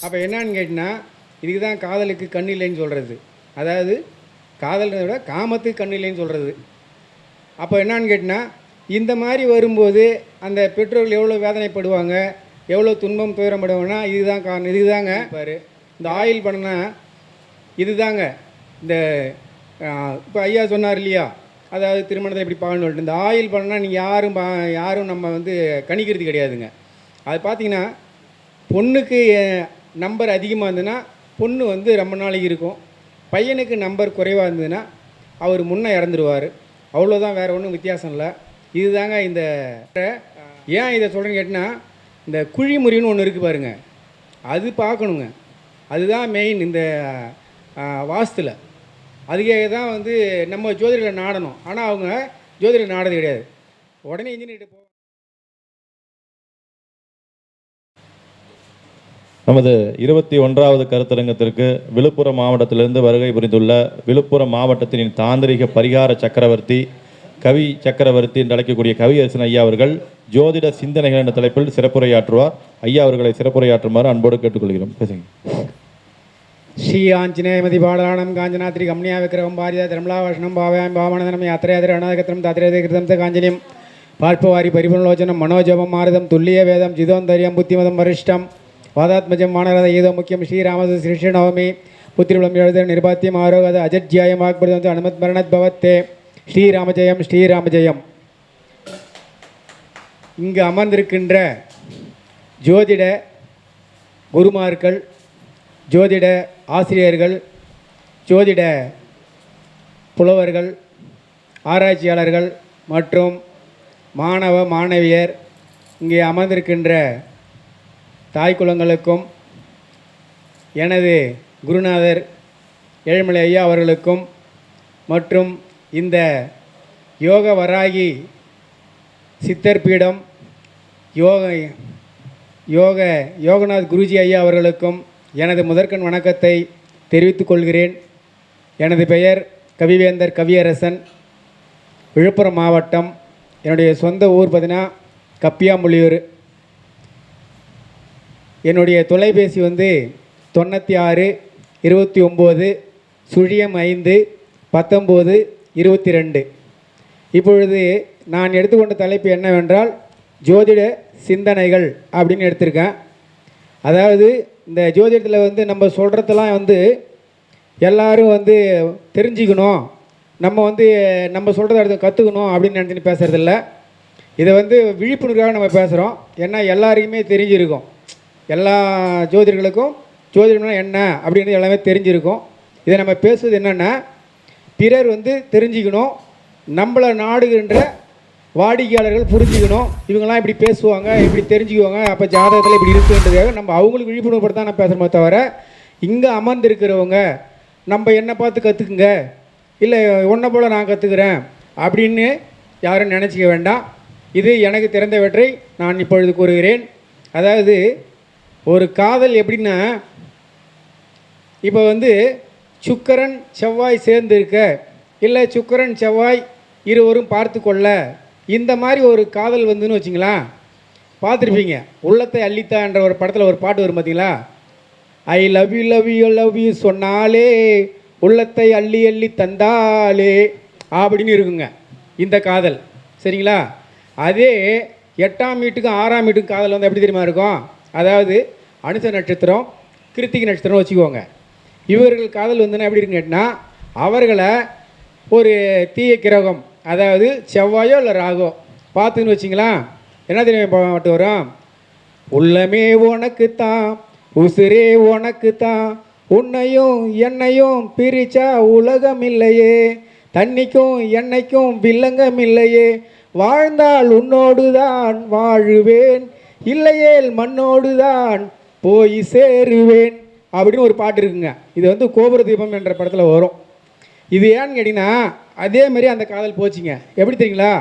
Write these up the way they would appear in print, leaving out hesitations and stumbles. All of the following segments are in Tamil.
அப்போ என்னான்னு கேட்டிங்கன்னா, இதுக்கு தான் காதலுக்கு கண் இல்லைன்னு சொல்கிறது. அதாவது காதல்ன்றதை விட காமத்துக்கு கண் இல்லைன்னு சொல்கிறது. அப்போ என்னான்னு கேட்டிங்கன்னா, இந்த மாதிரி வரும்போது அந்த பெற்றோர்கள் எவ்வளோ வேதனைப்படுவாங்க, எவ்வளோ துன்பம் துயரப்படுவாங்கன்னா இதுதான் காரணம். இதுதாங்க பாரு, இந்த ஆயில் பண்ணனா இதுதாங்க. இந்த இப்போ ஐயா சொன்னார் இல்லையா, அதாவது திருமணத்தை எப்படி பார்க்கணும்னு சொல்லிட்டு, இந்த ஆயில் பண்ணனா நீங்கள் யாரும் நம்ம வந்து கணிக்கிறது கிடையாதுங்க. அது பார்த்தீங்கன்னா, பொண்ணுக்கு நம்பர் அதிகமாக இருந்ததுன்னா பொண்ணு வந்து ரொம்ப நாளைக்கு இருக்கும். பையனுக்கு நம்பர் குறைவாக இருந்ததுன்னா அவர் முன்னே இறந்துருவார். அவ்வளோதான், வேறு ஒன்றும் வித்தியாசம் இல்லை. இதுதாங்க இந்த ஏன் இதை சொல்கிறேன்னு கேட்டிங்கன்னா, இந்த குழிமுறின்னு ஒன்று இருக்குது பாருங்கள், அது பார்க்கணுங்க. அதுதான் மெயின் இந்த வாஸ்துல. அதுக்காக தான் வந்து நம்ம ஜோதிடரை நாடணும். ஆனால் அவங்க ஜோதிடர் நாடது கிடையாது. உடனே இன்ஜினியர்கிட்ட போ. நமது 21வது கருத்தரங்கத்திற்கு விழுப்புரம் மாவட்டத்திலிருந்து வருகை புரிந்துள்ள விழுப்புரம் மாவட்டத்தின் தாந்திரிக பரிகார சக்கரவர்த்தி, கவி சக்கரவர்த்தி என்று அழைக்கக்கூடிய கவியரசன் ஐயா அவர்கள் ஜோதிட சிந்தனைகள் என்ற தலைப்பில் சிறப்புரையாற்றுவார். ஐயா அவர்களை சிறப்புரையாற்றுமாறு அன்போடு கேட்டுக்கொள்கிறோம். பேசுங்க. ஸ்ரீ ஆஞ்சநேயமதி பாடலானம் காஞ்சனாத்ரி கம்னியா விக்கிரகம் பாரிதா திருமலாவசனம் பாவயாம் பாவனதனம் யாத்திரையாதிர அநாதகத்திரம் தாத்திரேத கிருதம் காஞ்சனியம் பார்ப்பவாரி பரிபுணலோச்சனம் மனோஜபம் மாரதம் துல்லிய வேதம் ஜிதோந்தரியம் புத்திமதம் வரிஷ்டம் வாதாத்மஜம் மானரத ஈதோ முக்கியம் ஸ்ரீராமது ஸ்ரீநவமி புத்திரிபுலம் எழுத நிர்பாத்தியம் ஆரோகத அஜட்ஜியாயம் ஆக்படுத்த அனுமத் மரணத் பவத்தே ஸ்ரீராமஜெயம் ஸ்ரீராமஜெயம். இங்கு அமர்ந்திருக்கின்ற ஜோதிட குருமார்கள், ஜோதிட ஆசிரியர்கள், ஜோதிட புலவர்கள், ஆராய்ச்சியாளர்கள் மற்றும் மாணவ மாணவியர், இங்கே அமர்ந்திருக்கின்ற தாய் குலங்களுக்கும் எனது குருநாதர் ஏழுமலை ஐயா அவர்களுக்கும் மற்றும் இந்த யோக வராகி சித்தர் பீடம் யோகநாத் குருஜி ஐயா அவர்களுக்கும் எனது முதற்கண் வணக்கத்தை தெரிவித்துக் கொள்கிறேன். எனது பெயர் கவிவேந்தர் கவியரசன், விழுப்புரம் மாவட்டம். என்னுடைய சொந்த ஊர் பார்த்தீங்கன்னா கப்பியாம்புலியூர். என்னுடைய தொலைபேசி வந்து 96 29 05 19 22. இப்பொழுது நான் எடுத்துக்கொண்ட தலைப்பு என்னவென்றால் ஜோதிட சிந்தனைகள் அப்படின்னு எடுத்திருக்கேன். அதாவது இந்த ஜோதிடத்தில் வந்து நம்ம சொல்கிறதெல்லாம் வந்து எல்லோரும் வந்து தெரிஞ்சுக்கணும், நம்ம வந்து நம்ம சொல்கிறத அடுத்து கற்றுக்கணும் அப்படின்னு நினச்சின்னு பேசுகிறதில்ல. இதை வந்து விழிப்புணர்வாக நம்ம பேசுகிறோம். ஏன்னா எல்லாருக்குமே தெரிஞ்சிருக்கும், எல்லா ஜோதிடர்களுக்கும் ஜோதிடம்னா என்ன அப்படின்றது எல்லாமே தெரிஞ்சிருக்கும். இதை நம்ம பேசுவது என்னென்னா, பிறர் வந்து தெரிஞ்சுக்கணும், நம்மளை நாடுகின்ற வாடிக்கையாளர்கள் புரிஞ்சுக்கணும், இவங்கெல்லாம் இப்படி பேசுவாங்க, இப்படி தெரிஞ்சுக்குவாங்க, அப்போ ஜாதகத்தில் இப்படி இருக்குன்றதுக்காக நம்ம அவங்களுக்கு விழிப்புணர்வுப்படுத்த நான் பேசுகிறோமே தவிர, இங்கே அமர்ந்திருக்கிறவங்க நம்ம என்னை பார்த்து கற்றுக்குங்க, இல்லை ஒன்றை போல் நான் கற்றுக்கிறேன் அப்படின்னு யாரும் நினச்சிக்க வேண்டாம். இது எனக்கு திறந்தவற்றை நான் இப்பொழுது கூறுகிறேன். அதாவது ஒரு காதல் எப்படின்னா, இப்போ வந்து சுக்கிரன் செவ்வாய் சேர்ந்து இருக்க, இல்லை சுக்கிரன் செவ்வாய் இருவரும் பார்த்து கொள்ள, இந்த மாதிரி ஒரு காதல் வந்துன்னு வச்சிங்களேன், பார்த்துருப்பீங்க. உள்ளத்தை அள்ளித்தா என்ற ஒரு படத்தில் ஒரு பாட்டு வரும் பார்த்தீங்களா, I love you love you love you சொன்னாலே உள்ளத்தை அள்ளி அள்ளி தந்தாலே அப்படின்னு இருக்குங்க இந்த காதல். சரிங்களா? அதே 8ஆம் வீட்டுக்கும் 6ஆம் வீட்டுக்கும் காதல் வந்து எப்படி தெரியுமா இருக்கும்? அதாவது அனுச நட்சத்திரம், கிருத்திகை நட்சத்திரம் வச்சுக்கோங்க. இவர்கள் காதல் வந்துன்னா எப்படி இருக்குன்னு கேட்டால், அவர்களை ஒரு தீய கிரகம், அதாவது செவ்வாயோ இல்லை ராகோ பார்த்துன்னு வச்சிங்களா, என்ன தெரியும் பாட்டு வரும்? உள்ளமே உனக்கு தான், உசுரே உனக்கு தான், உன்னையும் என்னையும் பிரிச்சா உலகம் இல்லையே, தண்ணிக்கும் எண்ணெய்க்கும் வில்லங்கம் இல்லையே, வாழ்ந்தால் உன்னோடு தான் வாழுவேன், இல்லையேல் மண்ணோடு தான் போய் சேருவேன் அப்படின்னு ஒரு பாட்டு இருக்குங்க. இது வந்து கோபுர தீபம் என்ற படத்தில் வரும். இது ஏன்னு கேட்டிங்கன்னா, அதே மாதிரி அந்த காதல் போச்சுங்க. எப்படி தெரியுங்களா?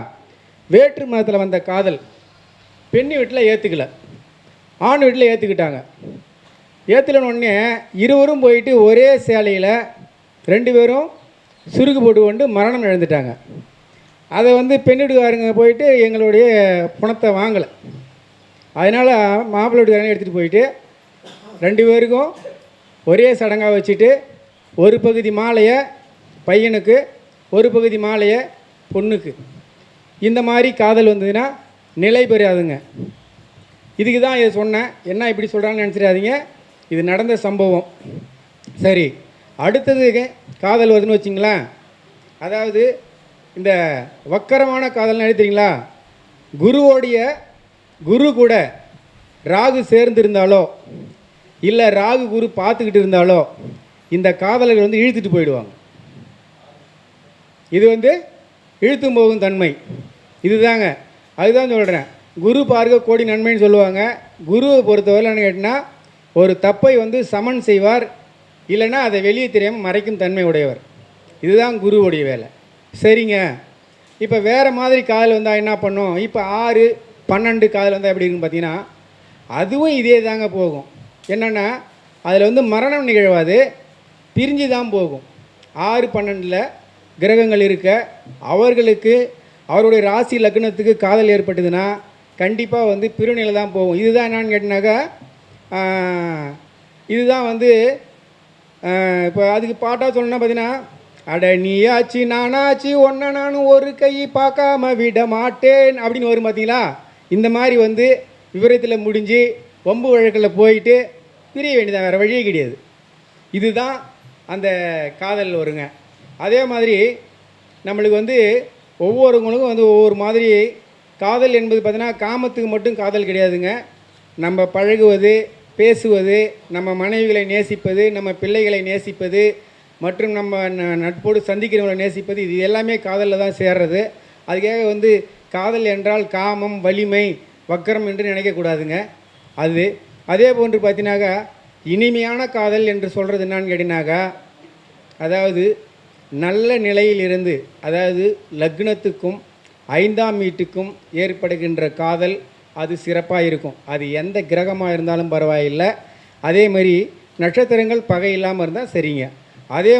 வேற்று மதத்தில் வந்த காதல் பெண்ணு வீட்டில் ஏற்றுக்கல, ஆண் வீட்டில் ஏற்றுக்கிட்டாங்க. ஏற்றுலன்னு உடனே இருவரும் போயிட்டு ஒரே சேலையில் 2 பேரும் சுருக்கு போட்டு கொண்டு மரணம் இழந்துட்டாங்க. அதை வந்து பெண் வீட்டுக்காரங்க போயிட்டு எங்களுடைய பணத்தை வாங்கலை. அதனால் மாப்பிள்ளை வீட்டுக்காரங்க எடுத்துகிட்டு போயிட்டு 2 பேருக்கும் ஒரே சடங்காக வச்சுட்டு ஒரு பகுதி மாலையை பையனுக்கு, ஒரு பகுதி மாலையை பொண்ணுக்கு. இந்த மாதிரி காதல் வந்ததுன்னா நிலை பெறாதுங்க. இதுக்கு தான் இதை சொன்னேன். என்ன இப்படி சொல்கிறாங்கன்னு நினச்சிடாதீங்க, இது நடந்த சம்பவம். சரி, அடுத்தது காதல் வருதுன்னு வச்சிங்களேன். அதாவது இந்த வக்கரமான காதல்னு எடுத்துறீங்களா, குரு கூட ராகு சேர்ந்திருந்தாலோ இல்லை ராகு குரு பார்த்துக்கிட்டு இருந்தாலோ இந்த காதலர்கள் வந்து இழுத்துட்டு போயிடுவாங்க. இது வந்து இழுத்தும் போகும் தன்மை இதுதாங்க. அதுதான் சொல்கிறேன், குரு பார்க்க கோடி நன்மைன்னு சொல்லுவாங்க. குருவை பொறுத்தவரை என்ன கேட்டால் ஒரு தப்பை வந்து சமன் செய்வார், இல்லைன்னா அதை வெளியே தெரியாமல் மறைக்கும் தன்மை உடையவர். இதுதான் குருவுடைய வேலை. சரிங்க, இப்போ வேறு மாதிரி காதல் வந்தால் என்ன பண்ணும்? இப்போ 6, 12 காதல் வந்தால் எப்படி இருக்குன்னு பார்த்தீங்கன்னா அதுவும் இதே தாங்க போகும். என்னென்னா அதில் வந்து மரணம் நிகழ்வாது, பிரிஞ்சு தான் போகும். 6, 12 கிரகங்கள் இருக்க அவர்களுக்கு அவருடைய ராசி லக்னத்துக்கு காதல் ஏற்பட்டதுன்னா கண்டிப்பாக வந்து பிரிநிலை தான் போகும். இதுதான் என்னான்னு கேட்டினாக்கா இதுதான் வந்து இப்போ அதுக்கு பாட்டாக சொல்லணும்னா பார்த்தீங்கன்னா, அட நீயாச்சு நானாச்சு ஒன்றை நானும் ஒரு கை பார்க்காம விட மாட்டேன் அப்படின்னு வரும் பார்த்தீங்களா. இந்த மாதிரி வந்து விவரத்தில் முடிஞ்சு வம்பு வழக்கில் போயிட்டு பிரிய வேண்டியதான், வேறு வழியே கிடையாது. இதுதான் அந்த காதல் வருங்க. அதே மாதிரி நம்மளுக்கு வந்து ஒவ்வொருவங்களுக்கும் வந்து ஒவ்வொரு மாதிரி காதல் என்பது பார்த்தீங்கன்னா காமத்துக்கு மட்டும் காதல் கிடையாதுங்க. நம்ம பழகுவது, பேசுவது, நம்ம மனைவிகளை நேசிப்பது, நம்ம பிள்ளைகளை நேசிப்பது மற்றும் நம்ம நட்போடு சந்திக்கிறவங்களை நேசிப்பது, இது எல்லாமே காதலில் தான் சேர்றது. அதுக்காக வந்து காதல் என்றால் காமம், வலிமை, வக்கரம் என்று நினைக்கக்கூடாதுங்க. அதே போன்று பார்த்தீங்கன்னாக்கா இனிமையான காதல் என்று சொல்கிறது என்னான்னு கேட்டிங்கனாக்கா, அதாவது நல்ல நிலையில் இருந்து, அதாவது லக்னத்துக்கும் 5ஆம் வீட்டுக்கும் ஏற்படுகின்ற காதல் அது சிறப்பாக இருக்கும். அது எந்த கிரகமாக இருந்தாலும் பரவாயில்லை. அதே மாதிரி நட்சத்திரங்கள் பகை இல்லாமல் இருந்தால் சரிங்க. அதே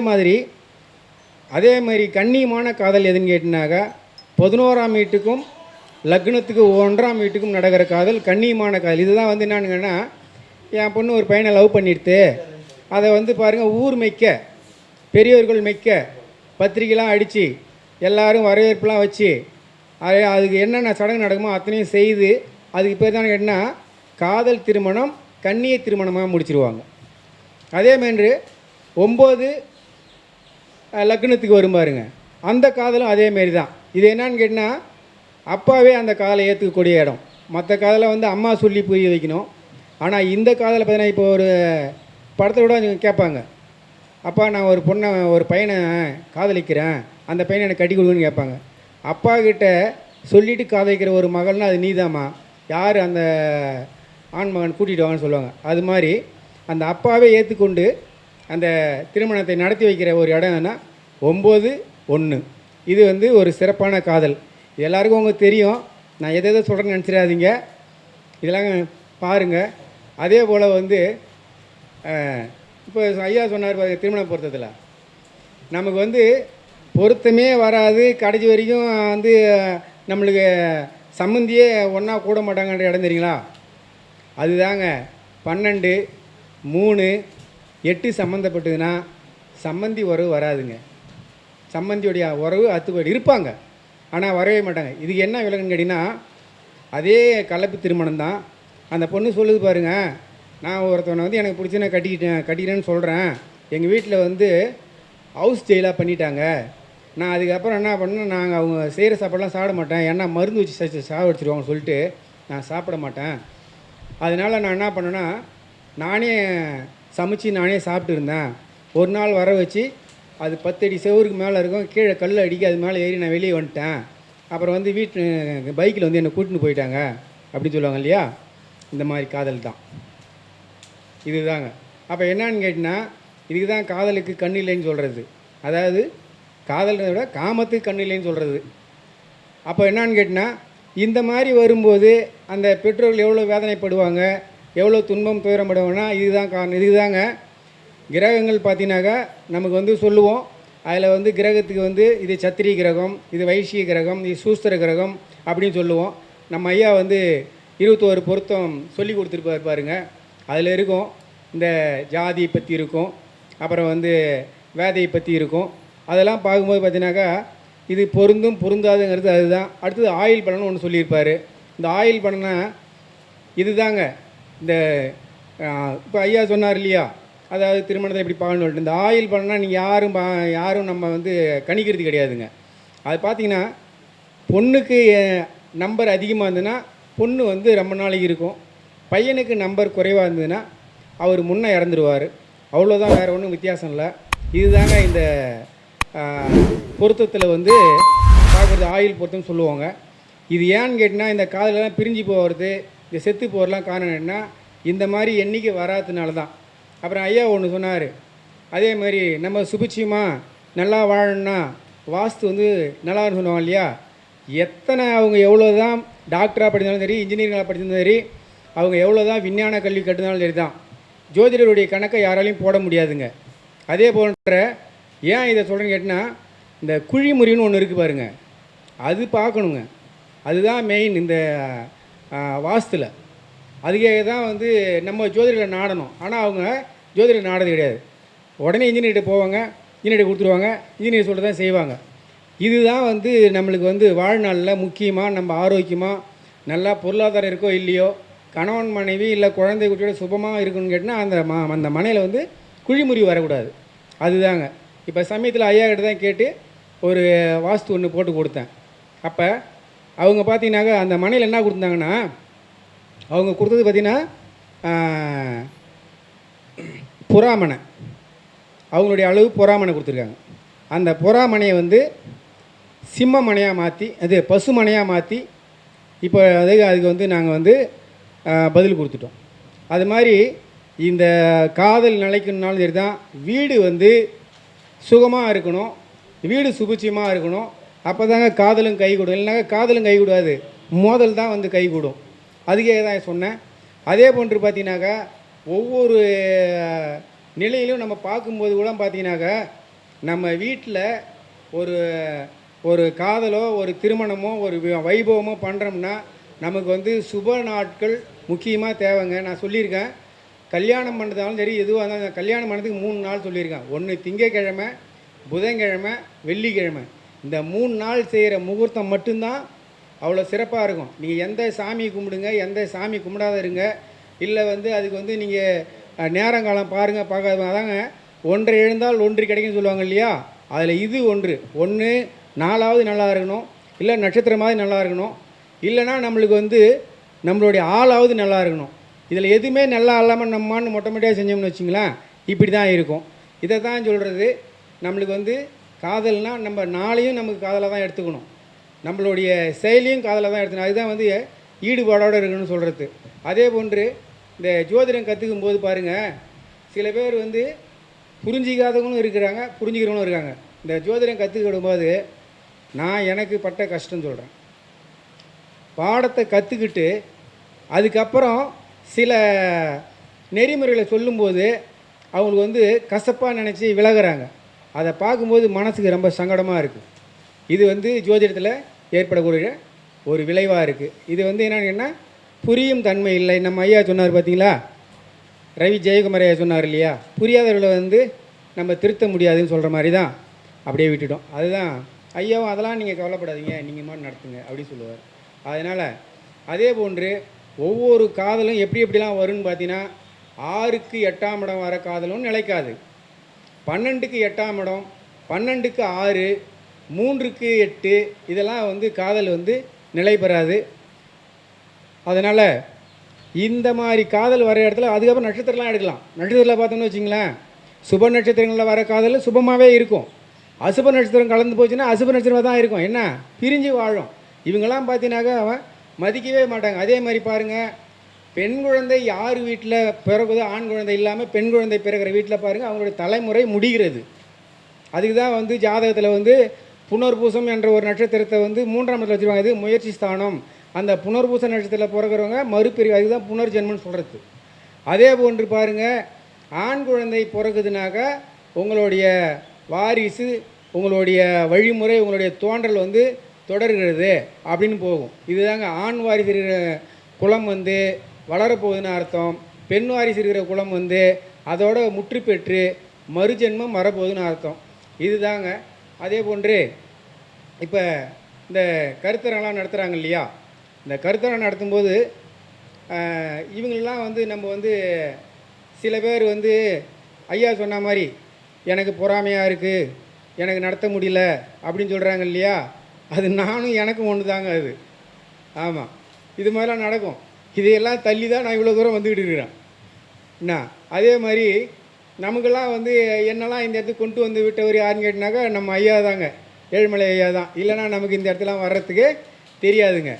மாதிரி கண்ணியமான காதல் எதுன்னு கேட்டினாக்கா 11ஆம் வீட்டுக்கும் லக்னத்துக்கு 1ஆம் வீட்டுக்கும் நடக்கிற காதல் கண்ணியமான காதல். இதுதான் வந்து என்னானுங்கன்னா, என் பொண்ணு ஒரு பையனை லவ் பண்ணிடுத்து, அதை வந்து பாருங்கள் ஊர் மெய்க்க, பெரியவர்கள் மெய்க்க பத்திரிக்கைலாம் அடித்து எல்லோரும் வரவேற்புலாம் வச்சு அதுக்கு என்னென்ன சடங்கு நடக்குமோ அத்தனையும் செய்து அதுக்கு பேர் தான் கேட்டால் காதல் திருமணம், கண்ணிய திருமணமாக முடிச்சிருவாங்க. அதேமாதிரி 9 லக்னத்துக்கு வரும் பாருங்க, அந்த காதலும் அதேமாரி தான். இது என்னான்னு கேட்டால் அப்பாவே அந்த காதலை ஏற்றுக்கக்கூடிய இடம். மற்ற காதலை வந்து அம்மா சொல்லி புரிய வைக்கணும். ஆனால் இந்த காதலை பார்த்தீங்கன்னா இப்போ ஒரு படத்தை விட நீங்கள் கேட்பாங்க, அப்பா நான் ஒரு பையனை காதலிக்கிறேன், அந்த பையனை எனக்கு கட்டி கொடுக்குன்னு கேட்பாங்க. அப்பா கிட்ட சொல்லிவிட்டு காதலிக்கிற ஒரு மகள்னால் அது நீதாம்மா, யார் அந்த ஆண் மகன் கூட்டிகிட்டு வாங்கன்னு சொல்லுவாங்க. அது மாதிரி அந்த அப்பாவே ஏற்றுக்கொண்டு அந்த திருமணத்தை நடத்தி வைக்கிற ஒரு இடம்னா 9-1. இது வந்து ஒரு சிறப்பான காதல். எல்லாருக்கும் உங்களுக்கு தெரியும், நான் எதை சொல்கிறேன்னு நினச்சிடாதீங்க, இதெல்லாம் பாருங்கள். அதே போல் வந்து இப்போ ஐயா சொன்னார் திருமண பொருத்தத்தில் நமக்கு வந்து பொருத்தமே வராது, கடைசி வரைக்கும் வந்து நம்மளுக்கு சம்மந்தியே ஒன்றா கூட மாட்டாங்கன்ற இடம் தெரியுங்களா? அதுதாங்க 12, 3, 8 சம்மந்தப்பட்டதுன்னா சம்மந்தி உறவு வராதுங்க. சம்மந்தியுடைய உறவு அத்துப்படி இருப்பாங்க, ஆனால் வரவே மாட்டாங்க. இதுக்கு என்ன விலங்குன்னு கேட்டிங்கன்னா, அதே கலப்பு திருமணம் தான். அந்த பொண்ணு சொல்லுது பாருங்கள், நான் ஒருத்தவனை வந்து எனக்கு பிடிச்சி நான் கட்டிக்கிறேன்னு சொல்கிறேன், எங்கள் வீட்டில் வந்து ஹவுஸ் ஜெயிலாக பண்ணிட்டாங்க, நான் அதுக்கப்புறம் என்ன பண்ணேன், நாங்கள் அவங்க செய்கிற சாப்பாடெலாம் சாப்பிட மாட்டேன், ஏன்னா மருந்து வச்சு சாவடிச்சிருவாங்கன்னு சொல்லிட்டு நான் சாப்பிட மாட்டேன். அதனால் நான் என்ன பண்ணேன்னா, நானே சமைச்சு நானே சாப்பிட்டு இருந்தேன். ஒரு நாள் வர வச்சு அது 10 அடி செவருக்கு மேலே இருக்கும், கீழே கல் அடிக்க, அது மேலே ஏறி நான் வெளியே வந்துட்டேன். அப்புறம் வந்து பைக்கில் வந்து என்னை கூட்டின்னு போயிட்டாங்க அப்படின்னு சொல்லுவாங்க இல்லையா? இந்த மாதிரி காதல் தான் இதுதாங்க. அப்போ என்னான்னு கேட்டிங்கன்னா, இதுக்கு தான் காதலுக்கு கண் இல்லைன்னு சொல்கிறது. அதாவது காதல்ன்றதை விட காமத்துக்கு கண் இல்லைன்னு சொல்கிறது. அப்போ என்னான்னு கேட்டிங்கன்னா, இந்த மாதிரி வரும்போது அந்த பெற்றோர்கள் எவ்வளோ வேதனைப்படுவாங்க, எவ்வளோ துன்பம் துயரப்படுவாங்கன்னா இதுதான் காரணம். இதுதாங்க கிரகங்கள் பார்த்தீங்கன்னாக்கா நமக்கு வந்து சொல்லுவோம், அதில் வந்து கிரகத்துக்கு வந்து இது சத்திரிய கிரகம், இது வைசிய கிரகம், இது சூஸ்திர கிரகம் அப்படின்னு சொல்லுவோம். நம்ம ஐயா வந்து 21 பொருத்தம் சொல்லி கொடுத்துருப்பார் பாருங்க. அதில் இருக்கும் இந்த ஜாதியை பற்றி இருக்கும், அப்புறம் வந்து வேதையை பற்றி இருக்கும். அதெல்லாம் பார்க்கும்போது பார்த்தீங்கன்னாக்கா இது பொருந்தும் பொருந்தாதுங்கிறது அதுதான். அடுத்தது ஆயில் பலன்னு ஒன்று சொல்லியிருப்பார். இந்த ஆயில் பலனை இதுதாங்க. இந்த இப்போ ஐயா சொன்னார் இல்லையா, அதாவது திருமணத்தை எப்படி பார்க்கணும்னு சொல்லிட்டு, இந்த ஆயில் பலனா நீங்கள் யாரும் நம்ம வந்து கணிக்கிறது கிடையாதுங்க. அது பார்த்தீங்கன்னா பொண்ணுக்கு நம்பர் அதிகமாக இருந்ததுன்னா பொண்ணு வந்து ரொம்ப நாளைக்கு இருக்கும். பையனுக்கு நம்பர் குறைவாக இருந்ததுன்னா அவர் முன்னே இறந்துருவார். அவ்வளோதான், வேறு ஒன்றும் வித்தியாசம் இல்லை. இதுதாங்க இந்த பொருத்தத்தில் வந்து பார்க்குறது ஆயில் பொருத்தம்னு சொல்லுவாங்க. இது ஏன்னு கேட்டிங்கன்னா இந்த காதலெல்லாம் பிரிஞ்சு போகிறது, இந்த செத்து போகிறலாம் காரணம் என்னன்னா இந்த மாதிரி எண்ணிக்கை வராததுனால தான். அப்புறம் ஐயா ஒன்று சொன்னார், அதே மாதிரி நம்ம சுபிட்சியமாக நல்லா வாழணும்னா வாஸ்து வந்து நல்லான்னு சொல்லுவாங்க இல்லையா. எத்தனை அவங்க எவ்வளோ தான் டாக்டராக படித்தாலும் சரி, இன்ஜினியரிங்காக படித்தாலும் சரி, அவங்க எவ்வளோ தான் விஞ்ஞான கல்வி கற்றுனாலும் சரி தான், ஜோதிடருடைய கணக்கை யாராலையும் போட முடியாதுங்க. அதே போன்ற ஏன் இதை சொல்கிறேன்னு கேட்டிங்கன்னா, இந்த குழிமுறின்னு ஒன்று இருக்குது பாருங்கள், அது பார்க்கணுங்க. அதுதான் மெயின் இந்த வாஸ்துவில். அதுக்கே தான் வந்து நம்ம ஜோதிடரை நாடணும். ஆனால் அவங்க ஜோதிடர் நாடது கிடையாது. உடனே இன்ஜினியர்கிட்ட போவாங்க, இன்ஜினியர்கிட்ட கொடுத்துருவாங்க, இன்ஜினியர் சொல்லிட்டு தான் செய்வாங்க. இதுதான் வந்து நம்மளுக்கு வந்து வாழ்நாளில் முக்கியமாக நம்ம ஆரோக்கியமாக நல்லா பொருளாதாரம் இருக்கோ இல்லையோ, கணவன் மனைவி இல்லை குழந்தை குட்டியோட சுபமாக இருக்கணும்னு கேட்டால் அந்த மனையில் வந்து குழிமுறி வரக்கூடாது. அதுதாங்க. இப்போ சமயத்தில் ஐயா கிட்ட தான் கேட்டு ஒரு வாஸ்து ஒன்று போட்டு கொடுத்தேன். அப்போ அவங்க பார்த்தீங்கன்னாக்கா அந்த மனையில் என்ன கொடுத்தாங்கன்னா, அவங்க கொடுத்தது பார்த்திங்கன்னா புறாமனை, அவங்களுடைய அளவு புறாமனை கொடுத்துருக்காங்க. அந்த புறாமனையை வந்து சிம்ம மனையாக மாற்றி, அது பசு மனையாக மாற்றி இப்போ அதுக்கு வந்து நாங்கள் வந்து பதில் கொடுத்துட்டோம். அது மாதிரி இந்த காதல் நிலைக்கணுன்னாலும் சரி தான், வீடு வந்து சுகமாக இருக்கணும், வீடு சுபிட்சியமாக இருக்கணும். அப்போ தாங்க காதலும் கை கூடும். இல்லைனாக்கா காதலும் கை கூடாது, மோதல் தான் வந்து கை கூடும். அதுக்கே தான் சொன்னேன். அதே போன்று பார்த்தீங்கன்னாக்கா ஒவ்வொரு நிலையிலும் நம்ம பார்க்கும்போது கூட பார்த்தீங்கன்னாக்கா நம்ம வீட்டில் ஒரு ஒரு காதலோ ஒரு திருமணமோ ஒரு வைபவமோ பண்ணுறோம்னா நமக்கு வந்து சுப நாட்கள் முக்கியமாக தேவைங்க. நான் சொல்லியிருக்கேன், கல்யாணம் பண்ணுறதாலும் சரி எதுவாக இருந்தாலும் கல்யாணம் பண்ணுறதுக்கு 3 நாள் சொல்லியிருக்கேன். ஒன்று திங்கக்கிழமை, புதன்கிழமை, வெள்ளிக்கிழமை. இந்த 3 நாள் செய்கிற முகூர்த்தம் மட்டும்தான் அவ்வளோ சிறப்பாக இருக்கும். நீங்கள் எந்த சாமி கும்பிடுங்க, எந்த சாமி கும்பிடாத இருங்க, இல்லை வந்து அதுக்கு வந்து நீங்கள் நேரங்காலம் பாருங்கள் பார்க்காத. அதாங்க ஒன்றை எழுந்தால் ஒன்று கிடைக்குன்னு சொல்லுவாங்க இல்லையா, அதில் இது ஒன்று நாலாவது நல்லா இருக்கணும், இல்லை நட்சத்திரமாவது நல்லா இருக்கணும், இல்லைனா நம்மளுக்கு வந்து நம்மளுடைய ஆளாவது நல்லா இருக்கணும். இதில் எதுவுமே நல்லா இல்லாமல் நம்மான்னு மொட்டை செஞ்சோம்னு வச்சிங்களேன், இப்படி தான் இருக்கும். இதை தான் சொல்கிறது. நம்மளுக்கு வந்து காதல்னால் நம்ம நாளையும் நமக்கு காதலாக தான் எடுத்துக்கணும், நம்மளுடைய செயலியும் காதலாக தான் எடுத்துக்கணும். அதுதான் வந்து ஈடுபாடோடு இருக்கணும்னு சொல்கிறது. அதே போன்று இந்த ஜோதிடம் கற்றுக்கும் போது பாருங்கள், சில பேர் வந்து புரிஞ்சிக்காதவங்களும் இருக்கிறாங்க, புரிஞ்சிக்கிறவங்களும் இருக்காங்க. இந்த ஜோதிடம் கற்றுக்கிடும்போது நான் எனக்கு பட்ட கஷ்டம் சொல்கிறேன். பாடத்தை கற்றுக்கிட்டு அதுக்கப்புறம் சில நெறிமுறைகளை சொல்லும்போது அவங்களுக்கு வந்து கசப்பாக நினச்சி விலகிறாங்க. அதை பார்க்கும்போது மனசுக்கு ரொம்ப சங்கடமாக இருக்குது. இது வந்து ஜோதிடத்தில் ஏற்படக்கூடிய ஒரு விளைவாக இருக்குது. இது வந்து என்னென்னா புரியும் தன்மை இல்லை. நம்ம ஐயா சொன்னார் பார்த்தீங்களா, ரவி ஜெயக்குமார் ஐயா சொன்னார் இல்லையா, புரியாதவர்களை வந்து நம்ம திருத்த முடியாதுன்னு சொல்கிற மாதிரி தான் அப்படியே விட்டுட்டோம். அதுதான் ஐயாவும் அதெல்லாம் நீங்கள் கவலைப்படாதீங்க, நீங்கள் மாதிரி நடத்துங்க அப்படின்னு சொல்லுவார். அதனால் அதே போன்று ஒவ்வொரு காதலும் எப்படி எப்படிலாம் வரும்னு பார்த்தீங்கன்னா, 6க்கு 8ஆம் இடம் வர காதலும் நிலைக்காது, 12க்கு 8ஆம் இடம், 12க்கு 6, 3க்கு 8, இதெல்லாம் வந்து காதல் வந்து நிலை பெறாது. அதனால் இந்த மாதிரி காதல் வர இடத்துல அதுக்கப்புறம் நட்சத்திரம்லாம் எடுக்கலாம். நட்சத்திரத்தில் பார்த்தோம்னு வச்சிங்களேன், சுப நட்சத்திரங்களில் வர காதல் சுபமாகவே இருக்கும், அசுப நட்சத்திரம் கலந்து போச்சுன்னா அசுப நட்சத்திரமாக தான் இருக்கும். என்ன பிரிஞ்சு வாழும். இவங்கெல்லாம் பார்த்தீங்கன்னாக்கா அவன் மதிக்கவே மாட்டாங்க. அதே மாதிரி பாருங்கள், பெண் குழந்தை யார் வீட்டில் பிறகுதோ, ஆண் குழந்தை இல்லாமல் பெண் குழந்தை பிறகுற வீட்டில் பாருங்கள் அவங்களுடைய தலைமுறை முடிகிறது. அதுக்கு தான் வந்து ஜாதகத்தில் வந்து புனர்பூசம் என்ற ஒரு நட்சத்திரத்தை வந்து 3ஆம் இடத்துல வச்சுருவாங்க. இது முயற்சி ஸ்தானம். அந்த புனர்பூச நட்சத்திரத்தில் பிறகுறவங்க மறுபிரிவு, அதுதான் புனர்ஜென்மன்னு சொல்கிறது. அதே போன்று பாருங்கள், ஆண் குழந்தை பிறகுதுனாக்கா உங்களுடைய வாரிசு, உங்களுடைய வழிமுறை, உங்களுடைய தோன்றல் வந்து தொடர்கிறது அப்படின்னு போகும். இதுதாங்க ஆண் வாரிசு குலம் வந்து வளரப்போகுதுன்னு அர்த்தம். பெண் வாரிசு இருக்கிற குலம் வந்து அதோட முற்று பெற்று மறுஜென்மம் வரப்போகுதுன்னு அர்த்தம். இதுதாங்க. அதே போன்று இப்போ இந்த கருத்தரங்கெல்லாம் நடத்துகிறாங்க இல்லையா, இந்த கருத்தரங்கம் நடத்தும்போது இவங்களெலாம் வந்து நம்ம வந்து சில பேர் வந்து ஐயா சொன்ன மாதிரி எனக்கு பொறாமையாக இருக்குது, எனக்கு நடத்த முடியல அப்படின்னு சொல்கிறாங்க இல்லையா, அது நானும் எனக்கும் ஒன்று தாங்க அது. ஆமாம், இது மாதிரிலாம் நடக்கும். இதையெல்லாம் தள்ளி தான் நான் இவ்வளோ தூரம் வந்துக்கிட்டு இருக்கிறேன். என்ன அதே மாதிரி நமக்கெல்லாம் வந்து என்னெல்லாம் இந்த இடத்துக்கு கொண்டு வந்து விட்டவர் யாருன்னு கேட்டினாக்கா நம்ம ஐயா தாங்க, ஏழுமலை ஐயா தான். இல்லைனா நமக்கு இந்த இடத்துலாம் வர்றதுக்கே தெரியாதுங்க.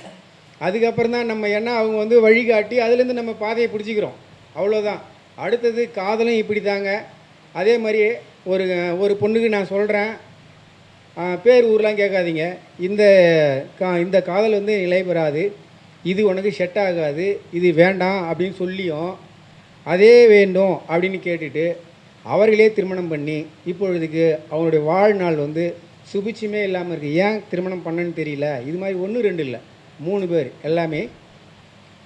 அதுக்கப்புறம் தான் நம்ம என்ன அவங்க வந்து வழிகாட்டி அதுலேருந்து நம்ம பாதையை பிடிச்சிக்கிறோம், அவ்வளோதான். அடுத்தது காதலும் இப்படி தாங்க. அதே மாதிரி ஒரு பொண்ணுக்கு நான் சொல்கிறேன், பேர் ஊர்லாம் கேட்காதீங்க, இந்த காதல் வந்து நிலை பெறாது, இது உனக்கு செட் ஆகாது, இது வேண்டாம் அப்படின்னு சொல்லியும் அதே வேண்டும் அப்படின்னு கேட்டுட்டு அவர்களே திருமணம் பண்ணி இப்பொழுதுக்கு அவங்களுடைய வாழ்நாள் வந்து சுபிட்சமே இல்லாமல் இருக்குது. ஏன் திருமணம் பண்ணன்னு தெரியல. இது மாதிரி 1 2 இல்லை, 3 பேர் எல்லாமே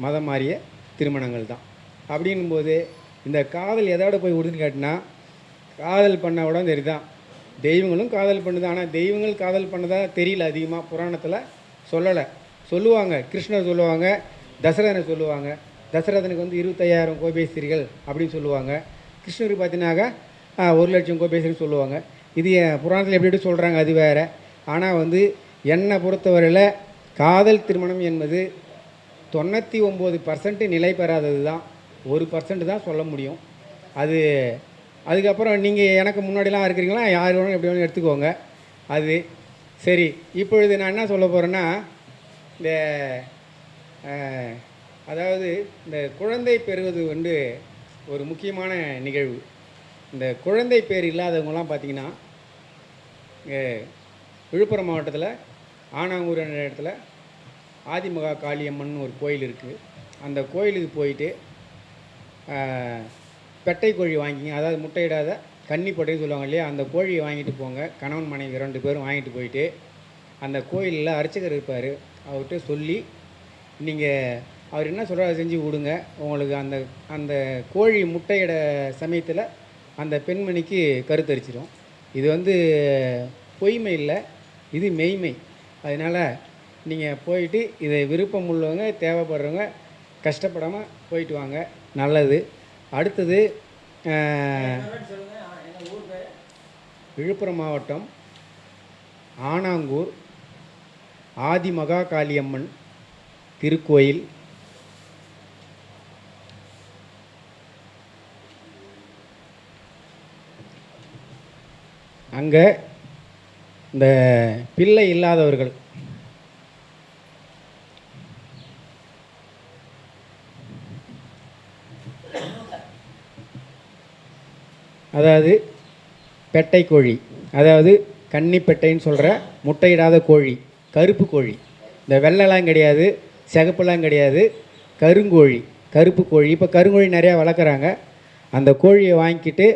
மதம் மாறிய திருமணங்கள் தான். அப்படிங்கும்போது இந்த காதல் எதோட போய் விடுதுன்னு கேட்டினா, காதல் பண்ண உடனே தெரியுதான் தெய்வங்களும் காதல் பண்ணுது. ஆனால் தெய்வங்கள் காதல் பண்ணதா தெரியல, அதிகமாக புராணத்தில் சொல்லலை. சொல்லுவாங்க, கிருஷ்ணர் சொல்லுவாங்க, தசரதனை சொல்லுவாங்க. தசரதனுக்கு வந்து 25,000 கோபேஸ்திரிகள் அப்படின்னு சொல்லுவாங்க. கிருஷ்ணருக்கு பார்த்தீங்கன்னாக்கா 1,00,000 கோபேஸ்திரின்னு சொல்லுவாங்க. இது புராணத்தில் எப்படி எப்படி சொல்கிறாங்க அது வேறு. ஆனால் வந்து என்னை பொறுத்தவரையில் காதல் திருமணம் என்பது 99% நிலை பெறாதது தான், 1% தான் சொல்ல முடியும். அதுக்கப்புறம் நீங்கள் எனக்கு முன்னாடிலாம் இருக்கிறீங்களா, யார் வேணும் எப்படி வேணும் எடுத்துக்கோங்க. அது சரி. இப்பொழுது நான் என்ன சொல்ல போகிறேன்னா, இந்த அதாவது இந்த குழந்தை பெறுவது வந்து ஒரு முக்கியமான நிகழ்வு. இந்த குழந்தை பேர் இல்லாதவங்கலாம் பார்த்திங்கன்னா, விழுப்புரம் மாவட்டத்தில் ஆனாங்கூர் என்ற இடத்துல ஆதிமகா காளியம்மன் ஒரு கோயில் இருக்குது. அந்த கோயிலுக்கு போயிட்டு பெட்டை கோழி வாங்கிங்க, அதாவது முட்டையிடாத கன்னிப்பட்டைன்னு சொல்லுவாங்க இல்லையா, அந்த கோழியை வாங்கிட்டு போங்க. கணவன் மனைவி 2 பேரும் வாங்கிட்டு போயிட்டு அந்த கோயிலில் அர்ச்சகர் இருப்பார், அவர்கிட்ட சொல்லி நீங்கள் அவர் என்ன சொல்கிறார் அதை செஞ்சு விடுங்க. உங்களுக்கு அந்த கோழி முட்டையிட சமயத்தில் அந்த பெண்மணிக்கு கருத்தரிச்சிடும். இது வந்து பொய்மை இல்லை, இது மெய்மை. அதனால் நீங்கள் போயிட்டு இதை விருப்பம் உள்ளவங்க, தேவைப்படுறவங்க கஷ்டப்படாமல் போயிட்டு வாங்க, நல்லது. அடுத்தது விழுப்புரம் மாவட்டம் ஆனாங்கூர் ஆதிமகா காளியம்மன் திருக்கோயில். அங்கே இந்த பிள்ளை இல்லாதவர்கள், அதாவது பெட்டை கோழி, அதாவது கன்னிப்பெட்டைன்னு சொல்கிற முட்டையிடாத கோழி, கருப்பு கோழி. இந்த வெள்ளைலாம் கிடையாது, சிகப்பெல்லாம் கிடையாது, கருங்கோழி, கருப்பு கோழி. இப்போ கருங்கோழி நிறையா வளர்க்குறாங்க. அந்த கோழியை வாங்கிக்கிட்டு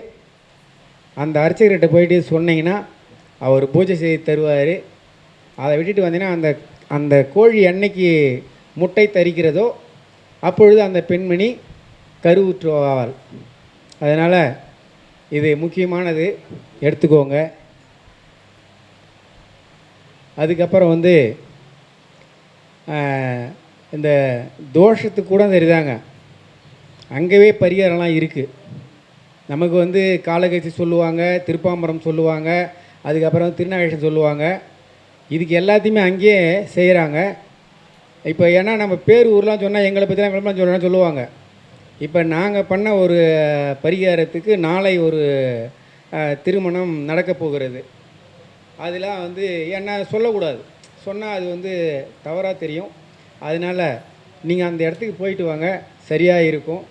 அந்த அர்ச்சகர்கிட்ட போயிட்டு சொன்னீங்கன்னா அவர் பூஜை செய்து தருவார். அதை விட்டுட்டு வந்தீங்கன்னா அந்த கோழி என்னைக்கு முட்டை தரிக்கிறதோ அப்பொழுது அந்த பெண்மணி கருவுற்றுவாள். அதனால் இது முக்கியமானது, எடுத்துக்கோங்க. அதுக்கப்புறம் வந்து இந்த தோஷத்துக்கு கூட தெரியுதாங்க, அங்கேயே பரிகாரம்லாம் இருக்குது. நமக்கு வந்து காலகட்சி சொல்லுவாங்க, திருப்பாம்பரம் சொல்லுவாங்க, அதுக்கப்புறம் திருநாகேஷன் சொல்லுவாங்க. இதுக்கு எல்லாத்தையுமே அங்கேயே செய்கிறாங்க. இப்போ ஏன்னா நம்ம பேர் ஊர்லாம் சொன்னால் எங்களை பற்றிலாம் விளம்பரம் சொல்லணும்னு சொல்லுவாங்க. இப்போ நாங்கள் பண்ண ஒரு பரிகாரத்துக்கு நாளை ஒரு திருமணம் நடக்கப் போகிறது. அதெல்லாம் வந்து ஏன்னா சொல்லக்கூடாது, சொன்னால் அது வந்து தவறாக தெரியும். அதனால் நீங்கள் அந்த இடத்துக்கு போயிட்டு வாங்க, சரியாக இருக்கும்.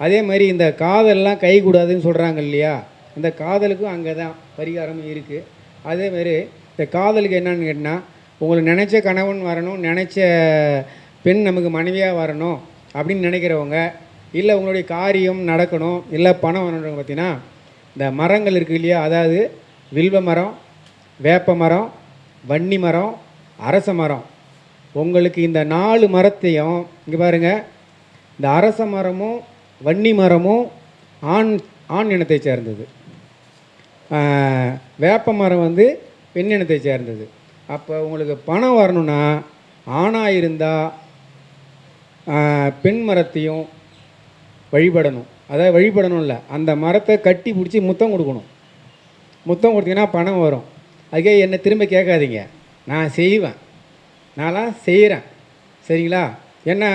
அதே மாதிரி இந்த காதல்லாம் கைகூடாதுன்னு சொல்கிறாங்க இல்லையா, இந்த காதலுக்கும் அங்கே தான் பரிகாரமும் இருக்குது. அதேமாரி இந்த காதலுக்கு என்னன்னு கேட்டால், உங்களுக்கு நினச்ச கணவன் வரணும், நினச்ச பெண் நமக்கு மனைவியாக வரணும் அப்படின்னு நினைக்கிறவங்க, இல்லை உங்களுடைய காரியம் நடக்கணும், இல்லை பணம் வரணுன்றவங்க பார்த்தீங்கன்னா, இந்த மரங்கள் இருக்குது இல்லையா, அதாவது வில்வ மரம், வேப்ப மரம், வன்னி மரம், அரச மரம். உங்களுக்கு இந்த 4 மரத்தையும் இங்கே பாருங்கள், இந்த அரச மரமும் வன்னி மரமும் ஆண் ஆண் இனத்தை சேர்ந்தது, வேப்ப மரம் வந்து பெண் இனத்தை சேர்ந்தது. அப்போ உங்களுக்கு பணம் வரணும்னா ஆணாக இருந்தால் பெண் மரத்தையும் வழிபடணும். அதாவது வழிபடணும் இல்லை, அந்த மரத்தை கட்டி பிடிச்சி முத்தம் கொடுக்கணும். முத்தம் கொடுத்தீங்கன்னா பணம் வரும். அதுக்கே என்னை திரும்ப கேட்காதீங்க, நான் செய்வேன், நான்லாம் செய்கிறேன். சரிங்களா? ஏன்னா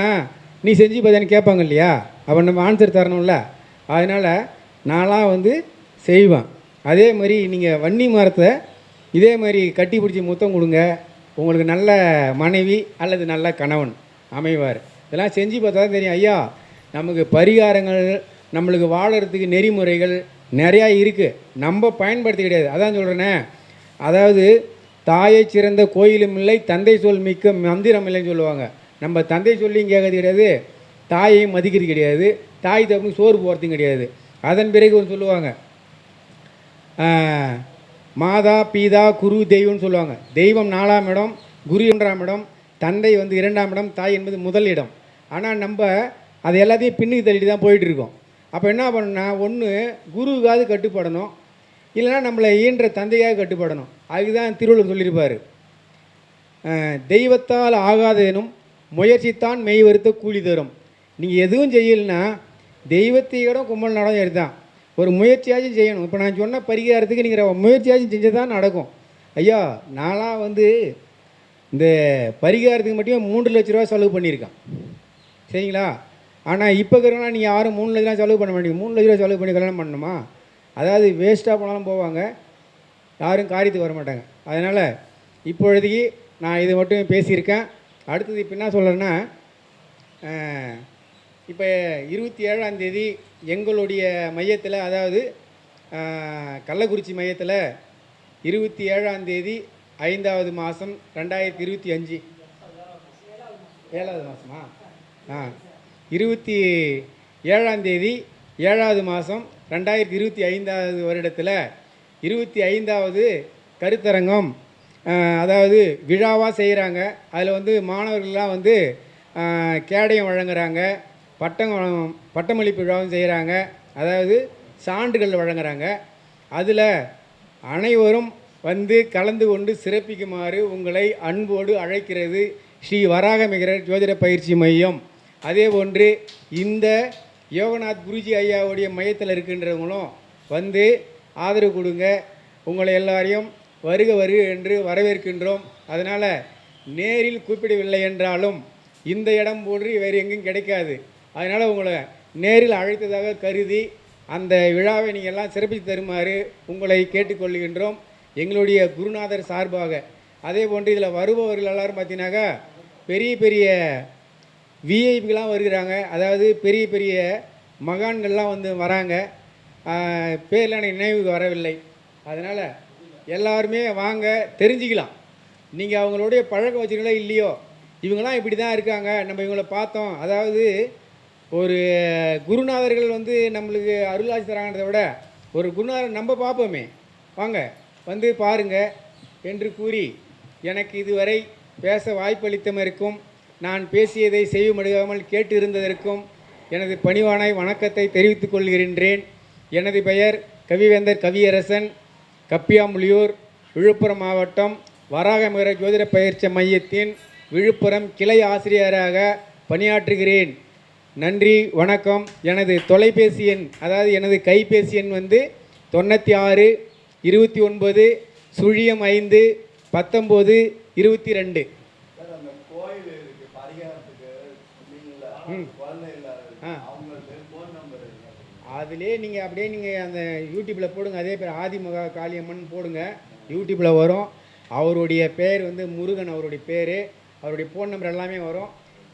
நீ செஞ்சு பார்த்தான்னு கேட்பாங்க இல்லையா, அப்போ நம்ம ஆன்சர் தரணும்ல. அதனால் நான்லாம் வந்து செய்வேன். அதே மாதிரி நீங்கள் வன்னி மரத்தை இதே மாதிரி கட்டி பிடிச்சி முத்தம் கொடுங்க, உங்களுக்கு நல்ல மனைவி அல்லது நல்ல கணவன் அமைவார். இதெல்லாம் செஞ்சு பார்த்தா தான் தெரியும். ஐயா, நமக்கு பரிகாரங்கள், நம்மளுக்கு வாழறதுக்கு நெறிமுறைகள் நிறையா இருக்குது, நம்ம பயன்படுத்த கிடையாது. அதான் சொல்கிறேனே, அதாவது தாயை சிறந்த கோயிலும் இல்லை, தந்தை சொல் மிக்க மந்திரம் இல்லைன்னு சொல்லுவாங்க. நம்ம தந்தை சொல்லியும் கேட்கறது கிடையாது, தாயையும் மதிக்கிறது கிடையாது, தாய் தப்பு சோறு போகிறதும் கிடையாது. அதன் பிறகு ஒன்று சொல்லுவாங்க, மாதா பீதா குரு தெய்வம்னு சொல்லுவாங்க. தெய்வம் 4ஆம் இடம், குரு 1ஆம் இடம், தந்தை வந்து 2ஆம் இடம், தாய் என்பது முதல் இடம். ஆனால் நம்ம அதை எல்லாத்தையும் பின்னுக்கு தள்ளிட்டு தான் போயிட்டுருக்கோம். அப்போ என்ன பண்ணணும்னா, ஒன்று குருவுக்காவது கட்டுப்படணும், இல்லைனா நம்மளை ஈன்ற தந்தையாக கட்டுப்படணும். அதுதான் திருவள்ளுவர் சொல்லியிருப்பார், தெய்வத்தால் ஆகாதேனும் முயற்சித்தான் மெய் வருத்த கூலி தரும். நீங்கள் எதுவும் செய்யலைன்னா தெய்வத்தையோட கும்பல் நடந்து எடுத்தான், ஒரு முயற்சியாச்சும் செய்யணும். இப்போ நான் சொன்ன பரிகாரத்துக்கு நீங்கள் முயற்சியாச்சும் செஞ்சு தான் நடக்கும். ஐயா, நான்லாம் வந்து இந்த பரிகாரத்துக்கு மட்டும் 3 லட்ச ரூபா செலவு பண்ணியிருக்கேன். சரிங்களா? ஆனால் இப்போ இருக்கிறவங்களாம் நீங்கள் யாரும் 3 லட்ச ரூபா செலவு பண்ண மாட்டீங்க. 3 லட்ச ரூபா செலவு பண்ணி கல்யாணம் பண்ணணுமா? அதாவது வேஸ்ட்டாக போனாலும் போவாங்க, யாரும் காரியத்துக்கு வர மாட்டாங்க. அதனால் இப்பொழுதைக்கு நான் இதை மட்டும் பேசியிருக்கேன். அடுத்தது இப்போ என்ன சொல்கிறேன்னா, இப்போ 27ஆம் தேதி எங்களுடைய மையத்தில், அதாவது கள்ளக்குறிச்சி மையத்தில் 27ஆம் தேதி 5வது மாதம் 2025, 7வது மாதமா? 27ஆம் தேதி 7வது மாதம் 2025 வருடத்தில் 25வது கருத்தரங்கம், அதாவது விழாவாக செய்கிறாங்க. அதில் வந்து மாணவர்கள்லாம் வந்து கேடயம் வழங்குறாங்க, பட்டமளிப்பு விழாவும் செய்கிறாங்க, அதாவது சான்றுகள் வழங்குறாங்க. அதில் அனைவரும் வந்து கலந்து கொண்டு சிறப்பிக்குமாறு உங்களை அன்போடு அழைக்கிறது ஸ்ரீ வராகமிகிரர் ஜோதிட பயிற்சி மையம். அதே போன்று இந்த யோகநாத் குருஜி ஐயாவுடைய மையத்தில் இருக்கின்றவங்களும் வந்து ஆதரவு கொடுங்க. உங்களை எல்லாரையும் வருக வருக என்று வரவேற்கின்றோம். அதனால் நேரில் கூப்பிடவில்லை என்றாலும் இந்த இடம் போன்று வேறு எங்கும் கிடைக்காது. அதனால் உங்களை நேரில் அழைத்ததாக கருதி அந்த விழாவை நீங்கள் எல்லாம் சிறப்பித்து தருமாறு உங்களை கேட்டுக்கொள்கின்றோம் எங்களுடைய குருநாதர் சார்பாக. அதே போன்று இதில் வருபவர்கள் எல்லோரும் பார்த்தீங்கன்னாக்கா பெரிய பெரிய விஐபிலாம் வருகிறாங்க, அதாவது பெரிய பெரிய மகான்கள்லாம் வந்து வராங்க. பேரில் எனக்கு நினைவுக்கு வரவில்லை. அதனால் எல்லாருமே வாங்க, தெரிஞ்சுக்கலாம். நீங்கள் அவங்களுடைய பழக்கம் வச்சுருங்களா இல்லையோ, இவங்களாம் இப்படி தான் இருக்காங்க, நம்ம இவங்கள பார்த்தோம். அதாவது ஒரு குருநாதர்கள் வந்து நம்மளுக்கு அருளாசி தராங்கன்றதை விட ஒரு குருநாதர் நம்ம பார்ப்போமே, வாங்க வந்து பாருங்க என்று கூறி எனக்கு இதுவரை பேச வாய்ப்பளித்ததற்கும் நான் பேசியதை செய்யமுடியாமல் கேட்டு இருந்ததற்கும் எனது பணிவான வணக்கத்தை தெரிவித்துக் கொள்கின்றேன். எனது பெயர் கவிவேந்தர் கவியரசன், கப்பியாமுலியூர், விழுப்புரம் மாவட்டம், வராகமிகிரர் ஜோதிட பயிற்சி மையத்தின் விழுப்புரம் கிளை ஆசிரியராக பணியாற்றுகிறேன். நன்றி, வணக்கம். எனது தொலைபேசி எண், அதாவது எனது கைபேசி எண் வந்து 96 29 0 5 19 22. அதிலே நீங்கள் அப்படியே நீங்கள் அந்த யூடியூப்பில் போடுங்க, அதே பேர் ஆதிமகா காளியம்மன் போடுங்க, யூடியூப்பில் வரும். அவருடைய பேர் வந்து முருகன், அவருடைய பேர், அவருடைய ஃபோன் நம்பர் எல்லாமே வரும்.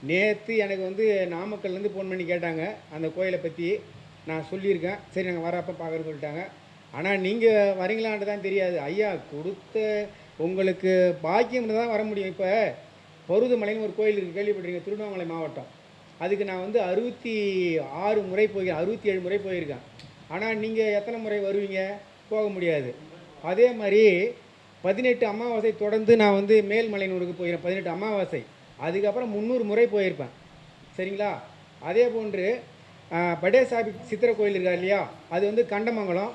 நேற்று எனக்கு வந்து நாமக்கல்லேருந்து ஃபோன் பண்ணி கேட்டாங்க அந்த கோயிலை பற்றி. நான் சொல்லியிருக்கேன், சரி நாங்கள் வரப்போ பார்க்குறேன்னு சொல்லிட்டாங்க. ஆனால் நீங்கள் வரீங்களான்ட்டு தான் தெரியாது. ஐயா கொடுத்த உங்களுக்கு பாக்கியம் தான் வர முடியும். இப்போ பருவதமலைன்னு ஒரு கோயில் இருக்குது, கேள்விப்பட்டிருக்கீங்க, திருவண்ணாமலை மாவட்டம். அதுக்கு நான் வந்து 66 முறை போயிருக்கேன், 67 முறை போயிருக்கேன். ஆனால் நீங்கள் எத்தனை முறை வருவீங்க? போக முடியாது. அதே மாதிரி 18 அமாவாசை தொடர்ந்து நான் வந்து மேல்மலையனூருக்கு போயிருக்கேன், 18 அமாவாசை. அதுக்கப்புறம் 300 முறை போயிருப்பேன். சரிங்களா? அதே போன்று படே சாபி சித்திரை கோயில் இருக்கா இல்லையா, அது வந்து கண்டமங்கலம்,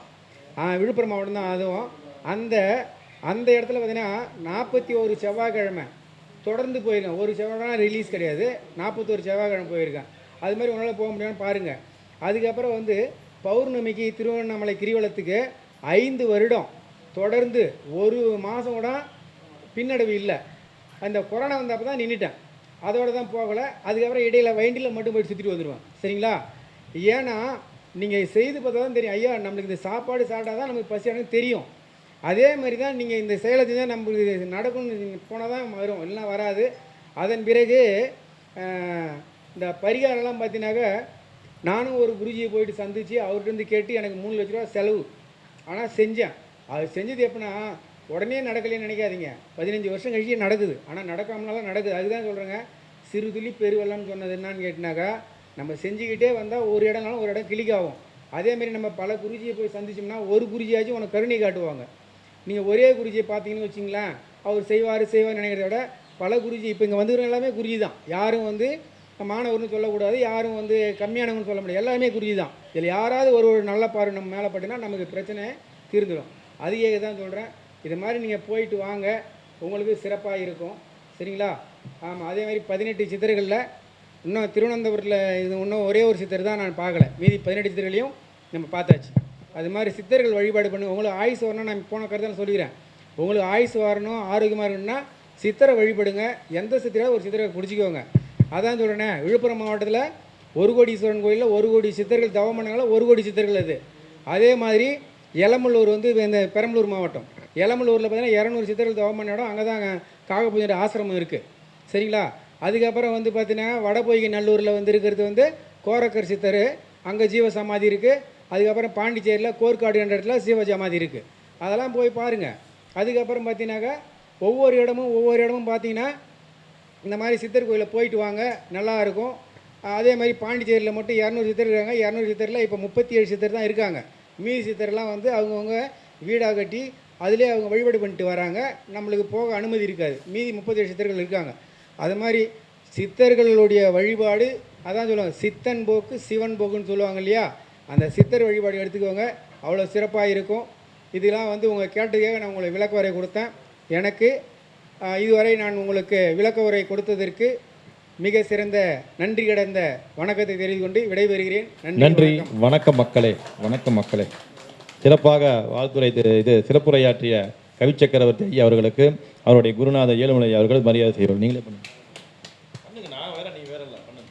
விழுப்புரம் மாவட்டம் தான் அதுவும். அந்த அந்த இடத்துல பார்த்தீங்கன்னா 41 செவ்வாய்க்கிழமை தொடர்ந்து போயிருக்கேன். ஒரு செவ்வாய்க்கிழமை ரிலீஸ் கிடையாது, 41 செவ்வாய்க்கிழமை போயிருக்கேன். அது மாதிரி உங்களால் போக முடியும்னு பாருங்கள். அதுக்கப்புறம் வந்து பௌர்ணமிக்கு திருவண்ணாமலை கிரிவலத்துக்கு 5 வருடம் தொடர்ந்து ஒரு மாதம் கூட பின்னடைவு இல்லை. அந்த கொரோனா வந்தப்போ தான் நின்றுட்டேன், அதோடு தான் போகலை. அதுக்கப்புறம் இடையில வண்டியில் மட்டும் போய்ட்டு சுற்றிட்டு வந்துடுவேன். சரிங்களா? ஏன்னா நீங்கள் செய்து பார்த்தா தான் தெரியும், ஐயா நம்மளுக்கு இந்த சாப்பாடு சாப்பிட்டா தான் நமக்கு பசியானது தெரியும். அதே மாதிரி தான் நீங்கள் இந்த செயலை செஞ்சால் நம்மளுக்கு நடக்கும்னு போனால் தான் வரும், இல்லைன்னா வராது. அதன் பிறகு இந்த பரிகாரம்லாம் பார்த்தீங்கன்னாக்கா, நானும் ஒரு குருஜியை போயிட்டு சந்தித்து அவர்கிட்ட கேட்டு எனக்கு 3 லட்ச ரூபா செலவு. ஆனால் செஞ்சேன். அது செஞ்சது எப்படின்னா, உடனே நடக்கலைன்னு நினைக்காதீங்க, 15 வருஷம் கழிச்சு நடக்குது. ஆனால் நடக்காமனாலும் நடக்குது. அதுதான் சொல்கிறேங்க, சிறு துளி பெருவெள்ளம்னு சொன்னது என்னன்னு கேட்டினாக்கா, நம்ம செஞ்சுக்கிட்டே வந்தால் ஒரு இடம்னாலும் ஒரு இடம் கிளிக் ஆகும். அதேமாரி நம்ம பல குருஜியை போய் சந்திச்சோம்னா ஒரு குருஜியாச்சும் உனக்கு கருணை காட்டுவாங்க. நீங்கள் ஒரே குருஜியை பார்த்தீங்கன்னு வச்சிங்களேன், அவர் செய்வார் நினைக்கிறத விட பல குருஜி, இப்போ இங்கே வந்துக்கிற எல்லாமே குருஜி தான். யாரும் வந்து மாணவர்னு சொல்லக்கூடாது, யாரும் வந்து கம்மியானவங்கன்னு சொல்ல முடியாது, எல்லாமே குருஜி தான். இதில் யாராவது ஒரு நல்ல பார்வை நம்ம மேலே பட்டுனா நமக்கு பிரச்சனை தீர்ந்துடும். அதுக்கே தான் சொல்கிறேன், இது மாதிரி நீங்கள் போயிட்டு வாங்க, உங்களுக்கு சிறப்பாக இருக்கும். சரிங்களா? ஆமாம். அதேமாதிரி 18 சித்தர்களில் இன்னும் திருவனந்தபுரத்தில் இது இன்னும் ஒரே ஒரு சித்தர் தான் நான் பார்க்கல, மீதி 18 சித்தர்களையும் நம்ம பார்த்தாச்சு. அது மாதிரி சித்தர்கள் வழிபாடு பண்ணுங்க. உங்களுக்கு ஆயுசு வரணும், நான் போன கருத்தை சொல்லிக்கிறேன். உங்களுக்கு ஆயுசு வரணும், ஆரோக்கியமாக இருக்கணும்னா சித்தரை வழிபடுங்க. எந்த சித்தராக ஒரு சித்தரை பிடிச்சிக்கோங்க. அதான் சொல்கிறேனே, விழுப்புரம் மாவட்டத்தில் 1 கோடீஸ்வரன் கோயிலில் 1 கோடி சித்தர்கள் தவம் பண்ணாங்களா, 1 கோடி சித்தர்கள் அது. அதே மாதிரி எலமல்லூர் வந்து இந்த பெரம்பலூர் மாவட்டம், எலமல்லூரில் பார்த்தீங்கன்னா 200 சித்தர்கள் தவம் பண்ண இடம். அங்கே தான் காகபூஜை ஆசிரமம் இருக்குது. சரிங்களா? அதுக்கப்புறம் வந்து பார்த்தீங்கன்னா வடபொய்கை நல்லூரில் வந்து இருக்கிறது வந்து கோரக்கர் சித்தர், அங்கே ஜீவ சமாதி இருக்குது. அதுக்கப்புறம் பாண்டிச்சேரியில் கோர்க்காடு என்ற இடத்துல ஜீவ சமாதி இருக்குது. அதெல்லாம் போய் பாருங்கள். அதுக்கப்புறம் பார்த்தீங்கன்னாக்கா ஒவ்வொரு இடமும் பார்த்தீங்கன்னா இந்த மாதிரி சித்தர் கோயிலில் போயிட்டு வாங்க, நல்லாயிருக்கும். அதே மாதிரி பாண்டிச்சேரியில் மட்டும் 200 சித்தர் இருக்காங்க. 200 சித்தரில் இப்போ 37 சித்தர் தான் இருக்காங்க. மீதி சித்தர்லாம் வந்து அவங்கவுங்க வீடாக கட்டி அதிலே அவங்க வழிபாடு பண்ணிட்டு வராங்க. நம்மளுக்கு போக அனுமதி இருக்காது. மீதி 37 சித்தர்கள் இருக்காங்க. அது மாதிரி சித்தர்களுடைய வழிபாடு, அதான் சொல்லுவாங்க சித்தன் போக்கு சிவன் போக்குன்னு சொல்லுவாங்க இல்லையா, அந்த சித்தர் வழிபாடு எடுத்துக்கோங்க, அவ்வளோ சிறப்பாக இருக்கும். இதெல்லாம் வந்து உங்கள் கேட்டதுக்காக நான் உங்களுக்கு விளக்க உரை கொடுத்தேன். எனக்கு இதுவரை நான் உங்களுக்கு விளக்க உரை கொடுத்ததற்கு மிக சிறந்த நன்றி கடந்த வணக்கத்தை தெரிவித்து கொண்டு விடைபெறுகிறேன். நன்றி. வணக்கம் மக்களே. வணக்கம் மக்களே. சிறப்பாக வாழ்த்துறை சிறப்புரையாற்றிய கவி சக்கரவர்த்தி ஐயா அவர்களுக்கு அவருடைய குருநாதர் ஏழுமலை அவர்கள் மரியாதை செய்வோம். நீங்களே பண்ணுங்க. நான் வேற, நீ வேற இல்லை, பண்ணுங்க.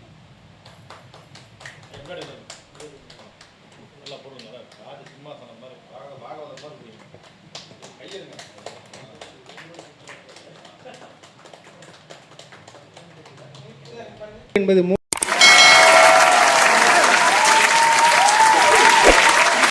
என்பது